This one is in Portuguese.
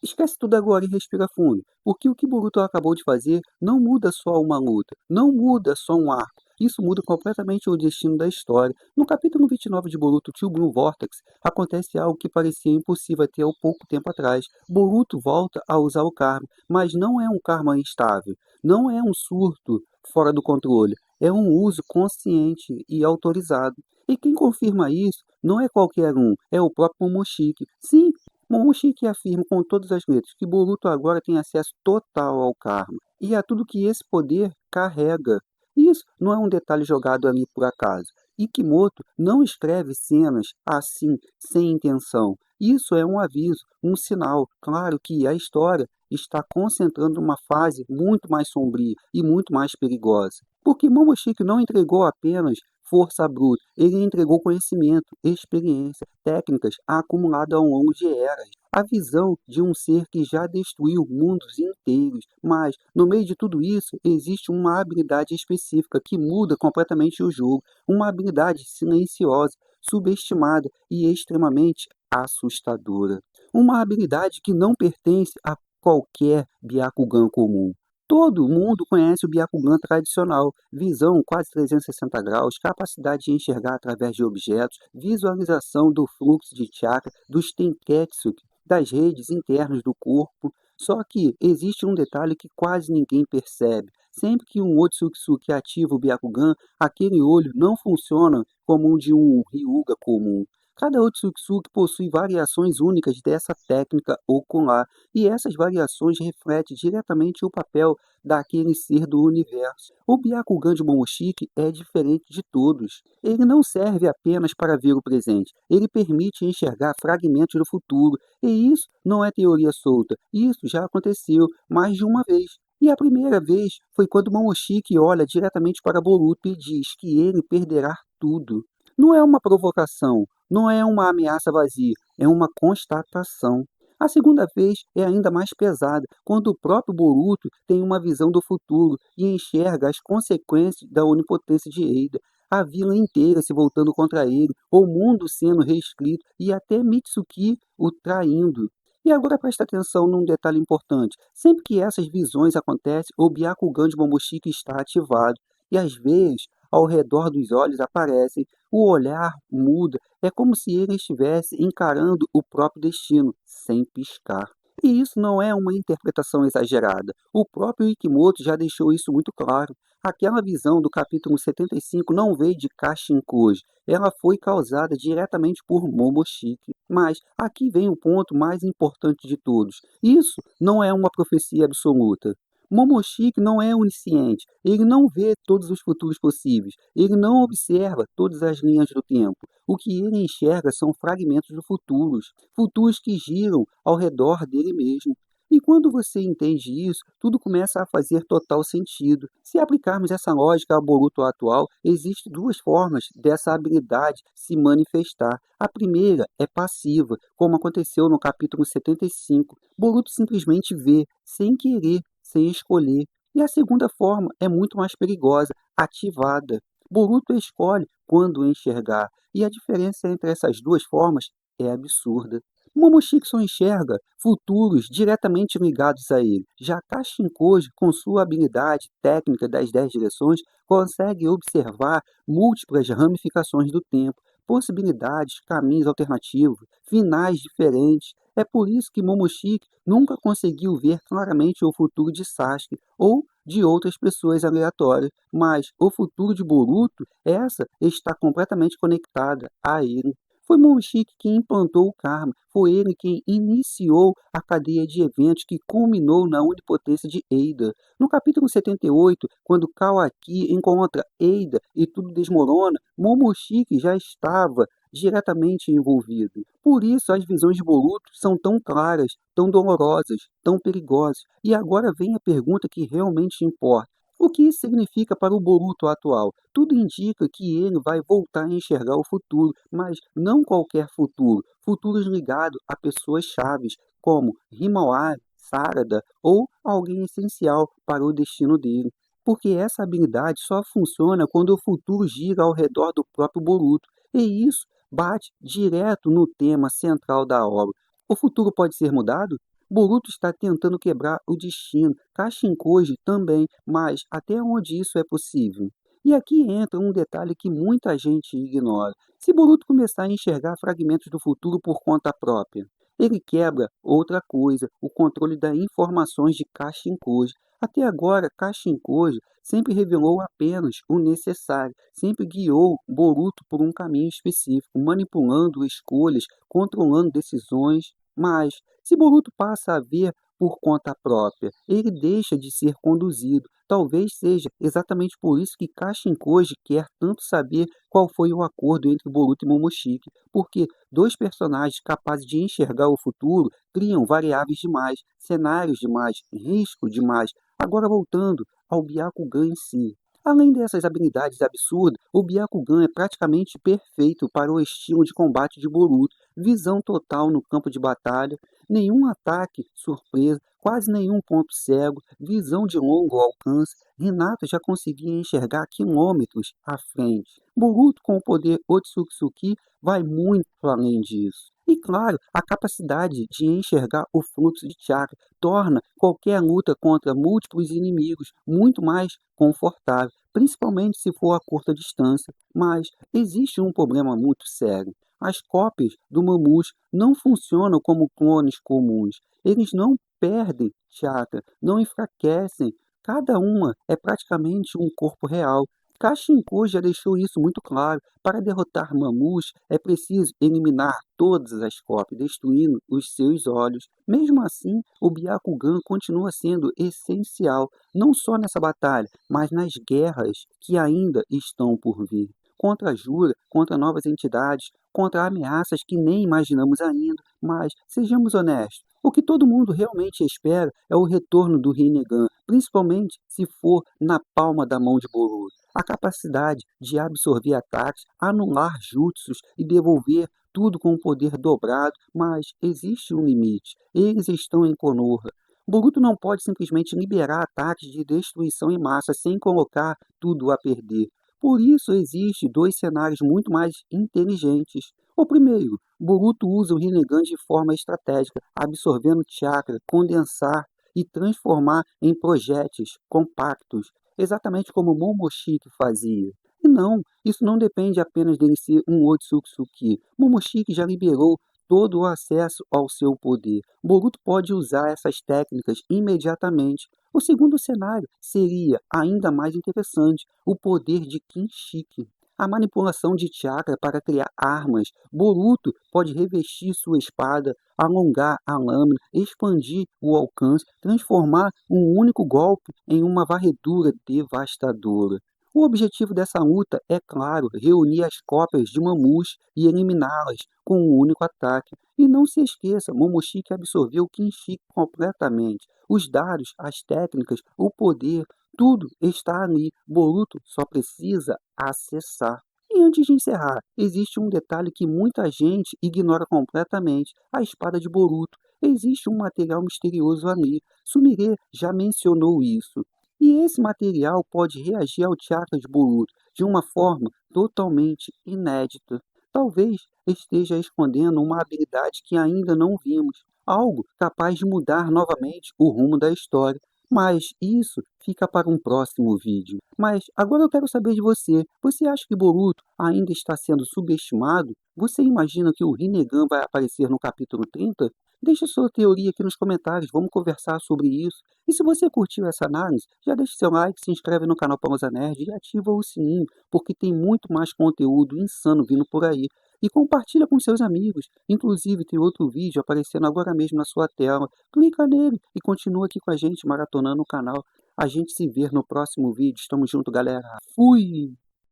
Esquece tudo agora e respira fundo, porque o que Boruto acabou de fazer não muda só uma luta, não muda só um arco. Isso muda completamente o destino da história. No capítulo 29 de Boruto Two Blue Vortex, acontece algo que parecia impossível até há pouco tempo atrás. Boruto volta a usar o karma, mas não é um karma instável, não é um surto fora do controle, é um uso consciente e autorizado. E quem confirma isso não é qualquer um, é o próprio Momoshiki. Sim, Momoshiki afirma com todas as letras que Boruto agora tem acesso total ao karma e a tudo que esse poder carrega. Isso não é um detalhe jogado ali por acaso. Ikimoto não escreve cenas assim, sem intenção. Isso é um aviso, um sinal. Claro que a história está concentrando uma fase muito mais sombria e muito mais perigosa. Porque Momoshiki não entregou apenas força bruta, ele entregou conhecimento, experiência, técnicas acumuladas ao longo de eras. A visão de um ser que já destruiu mundos inteiros, mas no meio de tudo isso existe uma habilidade específica que muda completamente o jogo, uma habilidade silenciosa, subestimada e extremamente assustadora. Uma habilidade que não pertence a qualquer Byakugan comum. Todo mundo conhece o Byakugan tradicional, visão quase 360 graus, capacidade de enxergar através de objetos, visualização do fluxo de chakra, dos tenketsu, das redes internas do corpo. Só que existe um detalhe que quase ninguém percebe. Sempre que um Otsutsuki ativa o Byakugan, aquele olho não funciona como o de um Hyuga comum. Cada Otsutsuki possui variações únicas dessa técnica ocular, e essas variações refletem diretamente o papel daquele ser do universo. O Byakugan de Momoshiki é diferente de todos. Ele não serve apenas para ver o presente, ele permite enxergar fragmentos do futuro, e isso não é teoria solta, isso já aconteceu mais de uma vez. E a primeira vez foi quando Momoshiki olha diretamente para Boruto e diz que ele perderá tudo. Não é uma provocação, não é uma ameaça vazia, é uma constatação. A segunda vez é ainda mais pesada, quando o próprio Boruto tem uma visão do futuro e enxerga as consequências da onipotência de Eida, a vila inteira se voltando contra ele, o mundo sendo reescrito e até Mitsuki o traindo. E agora presta atenção num detalhe importante. Sempre que essas visões acontecem, o Byakugan de Momoshiki está ativado. E às vezes, ao redor dos olhos aparecem, o olhar muda, é como se ele estivesse encarando o próprio destino, sem piscar. E isso não é uma interpretação exagerada. O próprio Ikimoto já deixou isso muito claro. Aquela visão do capítulo 75 não veio de Kashin Koji, ela foi causada diretamente por Momoshiki. Mas aqui vem o ponto mais importante de todos. Isso não é uma profecia absoluta. Momoshiki não é onisciente, ele não vê todos os futuros possíveis, ele não observa todas as linhas do tempo. O que ele enxerga são fragmentos do futuros, futuros que giram ao redor dele mesmo. E quando você entende isso, tudo começa a fazer total sentido. Se aplicarmos essa lógica ao Boruto atual, existem duas formas dessa habilidade se manifestar. A primeira é passiva, como aconteceu no capítulo 75. Boruto simplesmente vê, sem querer, sem escolher. E a segunda forma é muito mais perigosa, ativada. Boruto escolhe quando enxergar, e a diferença entre essas duas formas é absurda. Momoshiki só enxerga futuros diretamente ligados a ele. Já Kashin Koji, com sua habilidade técnica das 10 direções, consegue observar múltiplas ramificações do tempo, possibilidades, caminhos alternativos, finais diferentes. É por isso que Momoshiki nunca conseguiu ver claramente o futuro de Sasuke ou de outras pessoas aleatórias, mas o futuro de Boruto, essa está completamente conectada a ele. Foi Momoshiki quem implantou o karma, foi ele quem iniciou a cadeia de eventos que culminou na onipotência de Eida. No capítulo 78, quando Kawaki encontra Eida e tudo desmorona, Momoshiki já estava diretamente envolvido. Por isso as visões de Boruto são tão claras, tão dolorosas, tão perigosas. E agora vem a pergunta que realmente importa. O que isso significa para o Boruto atual? Tudo indica que ele vai voltar a enxergar o futuro, mas não qualquer futuro. Futuros ligados a pessoas chaves, como Himawari, Sarada ou alguém essencial para o destino dele. Porque essa habilidade só funciona quando o futuro gira ao redor do próprio Boruto. E isso bate direto no tema central da obra. O futuro pode ser mudado? Boruto está tentando quebrar o destino, Kashinkoji também, mas até onde isso é possível? E aqui entra um detalhe que muita gente ignora. Se Boruto começar a enxergar fragmentos do futuro por conta própria, ele quebra outra coisa, o controle das informações de Kashinkoji. Até agora, Kashinkoji sempre revelou apenas o necessário, sempre guiou Boruto por um caminho específico, manipulando escolhas, controlando decisões, mas se Boruto passa a ver por conta própria, ele deixa de ser conduzido. Talvez seja exatamente por isso que Kashinkoji quer tanto saber qual foi o acordo entre Boruto e Momoshiki, porque dois personagens capazes de enxergar o futuro criam variáveis demais, cenários demais, risco demais. Agora voltando ao Byakugan em si. Além dessas habilidades absurdas, o Byakugan é praticamente perfeito para o estilo de combate de Boruto, visão total no campo de batalha, nenhum ataque surpresa, quase nenhum ponto cego, visão de longo alcance. Hinata já conseguia enxergar quilômetros à frente. Boruto, com o poder Otsutsuki, vai muito além disso. E claro, a capacidade de enxergar o fluxo de chakra torna qualquer luta contra múltiplos inimigos muito mais confortável, principalmente se for a curta distância. Mas existe um problema muito sério. As cópias do Mamute não funcionam como clones comuns. Eles não perdem chakra, não enfraquecem. Cada uma é praticamente um corpo real. Kashinko já deixou isso muito claro. Para derrotar Mamute, é preciso eliminar todas as cópias, destruindo os seus olhos. Mesmo assim, o Byakugan continua sendo essencial, não só nessa batalha, mas nas guerras que ainda estão por vir. Contra a Jura, contra novas entidades, contra ameaças que nem imaginamos ainda. Mas, sejamos honestos, o que todo mundo realmente espera é o retorno do Rinnegan, principalmente se for na palma da mão de Boruto. A capacidade de absorver ataques, anular jutsus e devolver tudo com o poder dobrado, mas existe um limite. Eles estão em Konoha. Boruto não pode simplesmente liberar ataques de destruição em massa sem colocar tudo a perder. Por isso existem dois cenários muito mais inteligentes. O primeiro, Boruto usa o Rinnegan de forma estratégica, absorvendo chakra, condensar e transformar em projéteis compactos, exatamente como Momoshiki fazia. E não, isso não depende apenas dele ser um Otsutsuki. Momoshiki já liberou todo o acesso ao seu poder. Boruto pode usar essas técnicas imediatamente. O segundo cenário seria ainda mais interessante, o poder de Kinshiki. A manipulação de chakra para criar armas. Boruto pode revestir sua espada, alongar a lâmina, expandir o alcance, transformar um único golpe em uma varredura devastadora. O objetivo dessa luta é, claro, reunir as cópias de Mamute e eliminá-las com um único ataque. E não se esqueça, Momoshiki absorveu Kinshiki completamente. Os dados, as técnicas, o poder, tudo está ali. Boruto só precisa acessar. E antes de encerrar, existe um detalhe que muita gente ignora completamente: a espada de Boruto. Existe um material misterioso ali. Sumire já mencionou isso. E esse material pode reagir ao chakra de Boruto de uma forma totalmente inédita. Talvez esteja escondendo uma habilidade que ainda não vimos, algo capaz de mudar novamente o rumo da história. Mas isso fica para um próximo vídeo. Mas agora eu quero saber de você. Você acha que Boruto ainda está sendo subestimado? Você imagina que o Rinnegan vai aparecer no capítulo 30? Deixe sua teoria aqui nos comentários, vamos conversar sobre isso. E se você curtiu essa análise, já deixe seu like, se inscreve no canal Pausa Nerd e ativa o sininho, porque tem muito mais conteúdo insano vindo por aí. E compartilha com seus amigos. Inclusive tem outro vídeo aparecendo agora mesmo na sua tela. Clica nele e continua aqui com a gente maratonando o canal. A gente se vê no próximo vídeo. Estamos junto, galera. Fui!